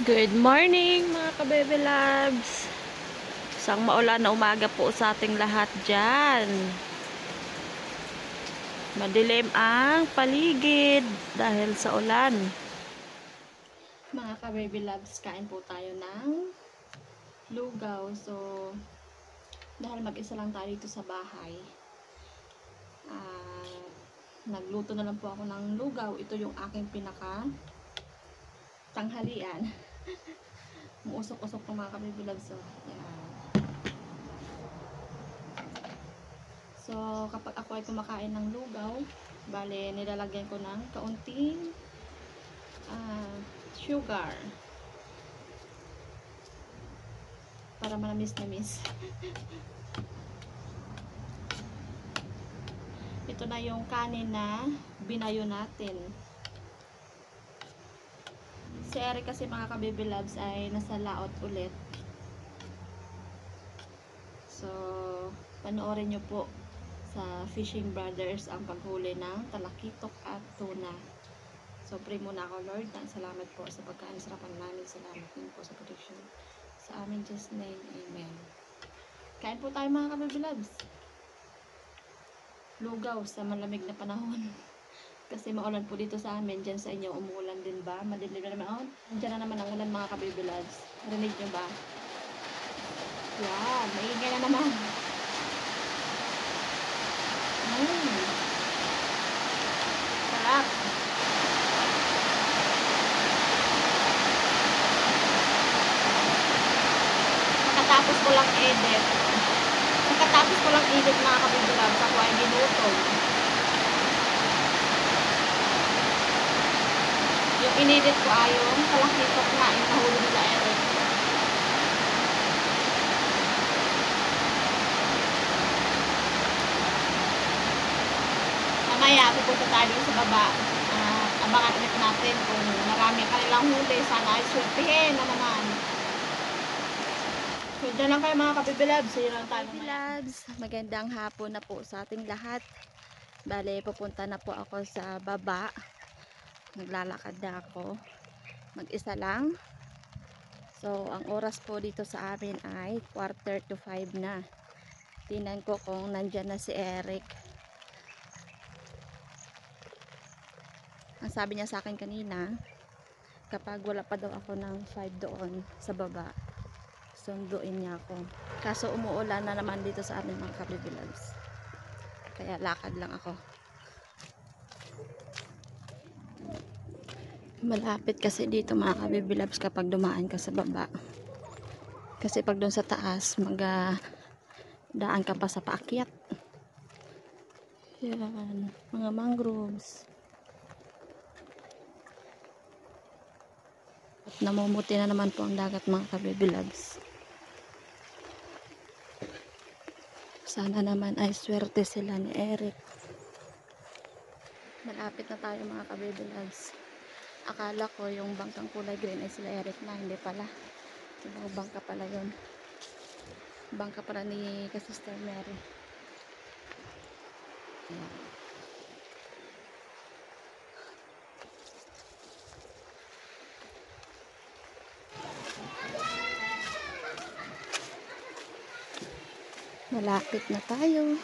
Good morning mga kabebe loves. Isang maulan na umaga po sa ating lahat dyan. Madilim ang paligid dahil sa ulan. Mga kabebe loves, kain po tayo ng lugaw. So, dahil mag-isa lang tayo dito sa bahay, nagluto na lang po ako ng lugaw. Ito yung aking pinaka tanghalian. Muusok-usok po mga kabebe loves. So, yan. So, kapag ako ay kumakain ng lugaw, bale, nilalagyan ko ng kaunting sugar para manamis-namis. Ito na yung kanin na binayo natin. Si Eric kasi mga kabebe loves ay nasa laot ulit. So, panoorin nyo po sa Fishing Brothers ang paghuli ng talakitok at tuna. So, pray muna ako, Lord. Salamat po sa pagkain sarapan namin. Salamat din po sa protection. Sa aming just name, amen. Kain po tayo mga kabebe loves. Lugaw sa malamig na panahon. Kasi maulan po dito sa amin. Diyan sa inyo, umuulan din ba? Madilim na naman. Diyan na naman ang ulan mga kabebe loves. Narinig nyo ba? Yan, maingay na naman. Sarap. Pagkatapos ko lang edit mga kabebe loves, ako ay ginutong. Yung inedit ko ay yung talakitok na yung nahuli nila Eric. Mamaya pupunta tayo sa baba. Abangan ulit natin kung marami kanilang huli. Sana ay sulpihin na naman. So, dyan lang kayo mga kabebe loves. So, yun lang tayo loves. Magandang hapon na po sa ating lahat. Bale, pupunta na po ako sa baba. Naglalakad na ako. Mag-isa lang. So, ang oras po dito sa amin ay 4:45 na. Tingnan ko kung nandyan na si Eric. Ang sabi niya sa akin kanina, kapag wala pa daw ako ng 5 doon sa baba, sunduin niya ako. Kaso umuulan na naman dito sa amin mga kabebe loves. Kaya lakad lang ako. Malapit kasi dito mga kabebe loves kapag dumaan ka sa baba. Kasi pag doon sa taas, daan ka pa sa paakyat. Yan, mga mangroves. At namumuti na naman po ang dagat mga kabebe loves. Sana naman ay swerte sila ni Eric. Malapit na tayo mga kabebe loves. Akala ko yung bangkang kulay green ay sila Eric na, hindi pala. Ibang bangka pala yun. Bangka pala ni Sister Mary. Ayan. Malapit na tayo.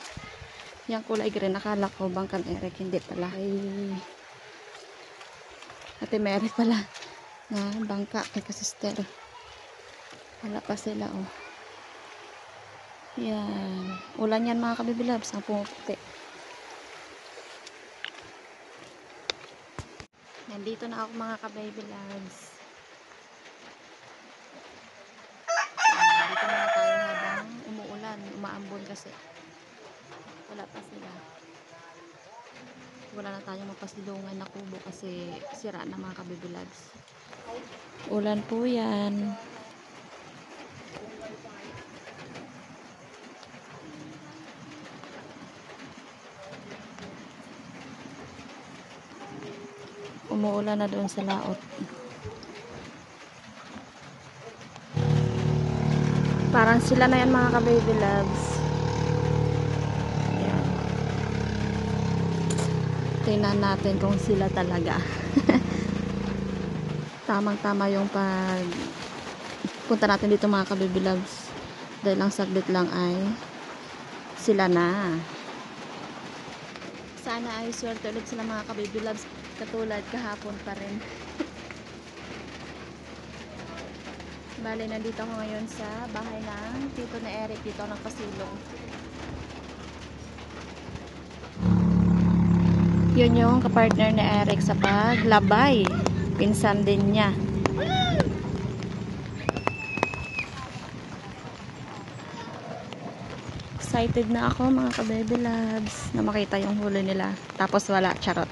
Yung kulay green, nakala ko bangkang Eric, hindi pala. Ay Ate Mary pala na bangka kay Sister. Wala pa sila oh. Yan. Ulan yan mga kabebe loves, ang pumuputi. Nandito na ako mga kabebe loves. Dito na tayo habang umuulan, umaambon kasi. Wala pa sila. Wala na tayong mapasilungan na kubo kasi sira na mga kabebe loves. Ulan po yan. Umuulan na doon sa laot. Parang sila na yan mga ka-baby loves. Ayan. Tingnan natin kung sila talaga. Tamang-tama yung pag punta natin dito mga ka-baby loves. Dahil lang saglit lang ay sila na. Sana ay swerte ulit sila mga ka-baby loves. Katulad kahapon pa rin. Bale, nandito ako ngayon sa bahay ng tito na Eric. Dito ng Pasilong. Yun yung kapartner ni Eric sa paglabay. Pinsan din niya. Excited na ako mga ka-baby loves na makita yung huli nila. Tapos wala, charot.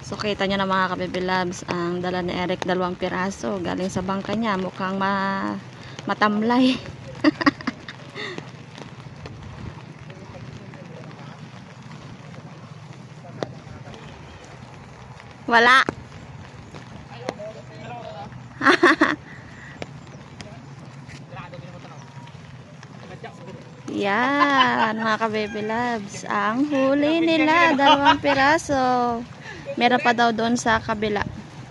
So kita nyo na mga ka-baby loves, ang dala ni Eric 2 piraso. Galing sa bangka niya, mukhang matamlay. Wala. Yan, mga ka-baby loves. Ang huli nila, 2 piraso. Meron pa daw doon sa kabila.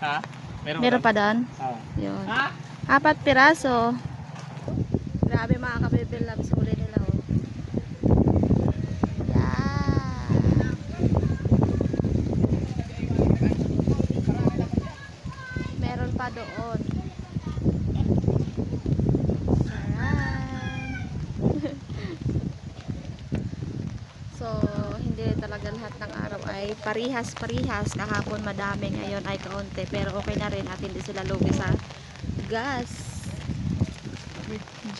Ha? Meron pa doon? Yun. 4 piraso. Grabe mga ka-baby loves, huli nila oh. Yan. Meron pa doon. So, hindi talaga lahat ng araw ay parihas-parihas. Kahapon madami, ngayon ay kaunti. Pero okay na rin at hindi sila lugi sa gas.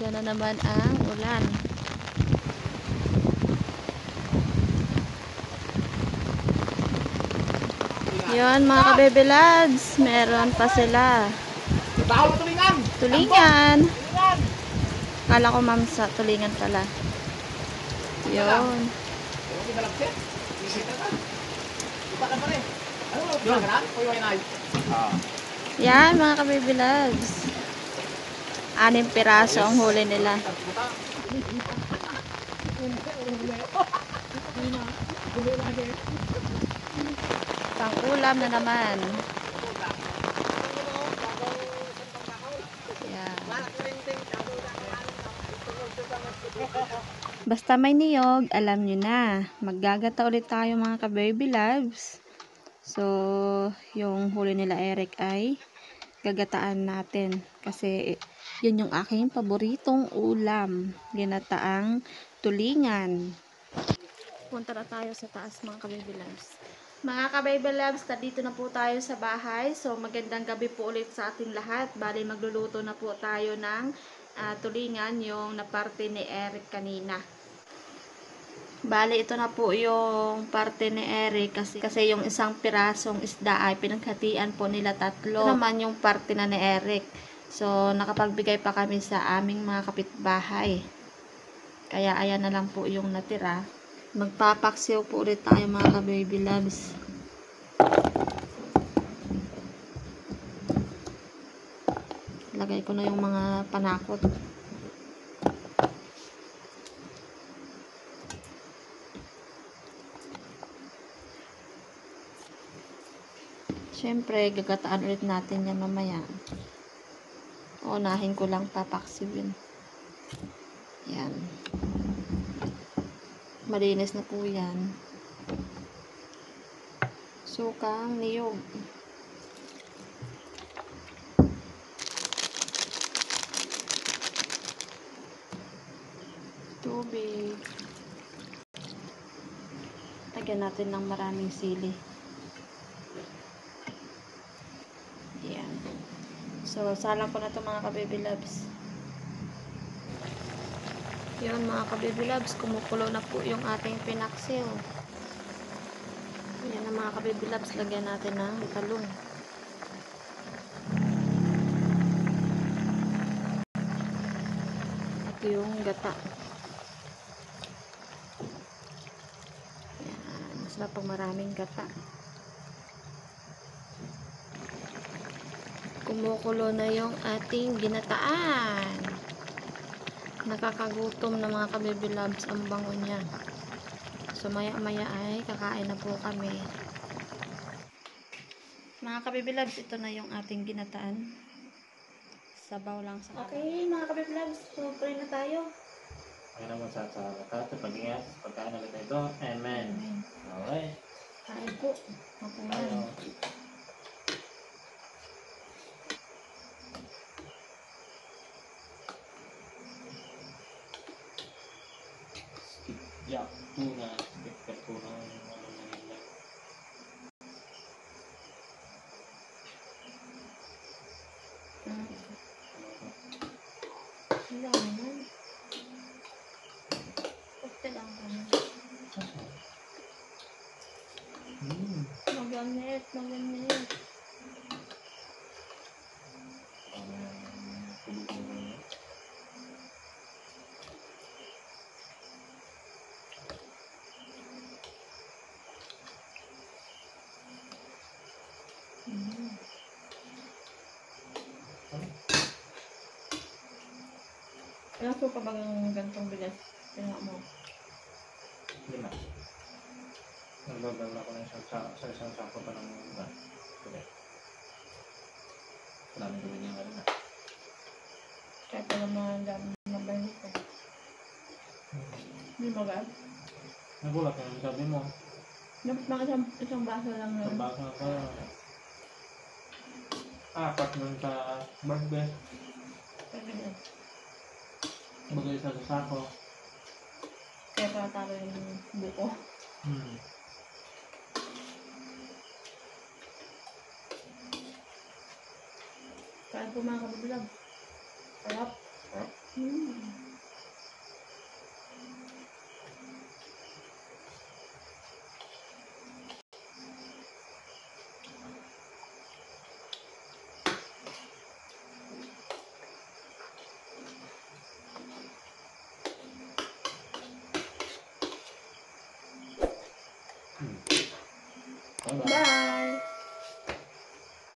Diyan na naman ang ulan. Yun mga ka-baby lads, meron pa sila. Tulingan! Tulingan! Kala ko ma'am sa tulingan pala. Yun. Yan mga ka-baby loves. 6 piraso ang huli nila. Pang ulam na naman. Yan. Basta may niyog, alam nyo na. Maggagata ulit tayo mga ka-baby loves. So, yung huli nila Eric ay gagataan natin. Kasi, yun yung aking paboritong ulam. Ginataang tulingan. Punta na tayo sa taas mga ka-baby loves. Mga ka-baby loves, dito na po tayo sa bahay. So, magandang gabi po ulit sa ating lahat. Bali, magluluto na po tayo ng tulingan, yung naparte ni Eric kanina. Bali, ito na po yung parte ni Eric kasi yung isang pirasong isda ay pinaghatian po nila 3. Ito naman yung parte na ni Eric. So, nakapagbigay pa kami sa aming mga kapitbahay. Kaya, ayan na lang po yung natira. Magpapaksiw po ulit tayo mga ka-baby loves. Lagay ko na yung mga panakot. Siyempre, gagataan ulit natin yan mamaya. Unahin ko lang papaksiwin. Yan. Malinis na po yan. Sukang niyog. Tubig. Lagyan natin ng maraming sili. Yan. So, salang ko na ito mga ka-baby loves. Yun mga ka-baby loves, kumukulo na po yung ating pinaksiw. Yan na mga ka-baby loves, lagyan natin ng talong. At yung gata. Yan, masarap pag maraming gata. Kumukulo na yung ating ginataan. Nakakagutom na mga ka-baby loves ang bango niya. So maya maya ay kakain na po kami. Mga kabibilabs, ito na yung ating ginataan. Sabaw lang sa kalan. Okay, mga kabibilabs, so pray na tayo. Ay naman sa lahat sa pag-ingat, pagkain na ito. Amen. Amen. Alright. Kain po. Mapunan. Tayo. Skip tuna. Skip ka tuna. Yung ano na nila. Ang dami nun. Puste lang kami. Maganet, maganet. Ilang so pa bagang gantong bigas? Tingnan mo. 5. Nagbagal ako ng isang sako pa ng ba. Okay. Wala nang gawin yung ano na. Kahit alam mo ang dami mabalit ko. Hindi magad. Nagulat yung sabi mo. Dapat mga isang baso lang Sa nun. baka ka. 4 dun sa birthday. Pwede yan. Bagay sa sako. Kaya pala talo yung buko. Kaya po mga kabibilag. Sarap. Bye-bye. Bye!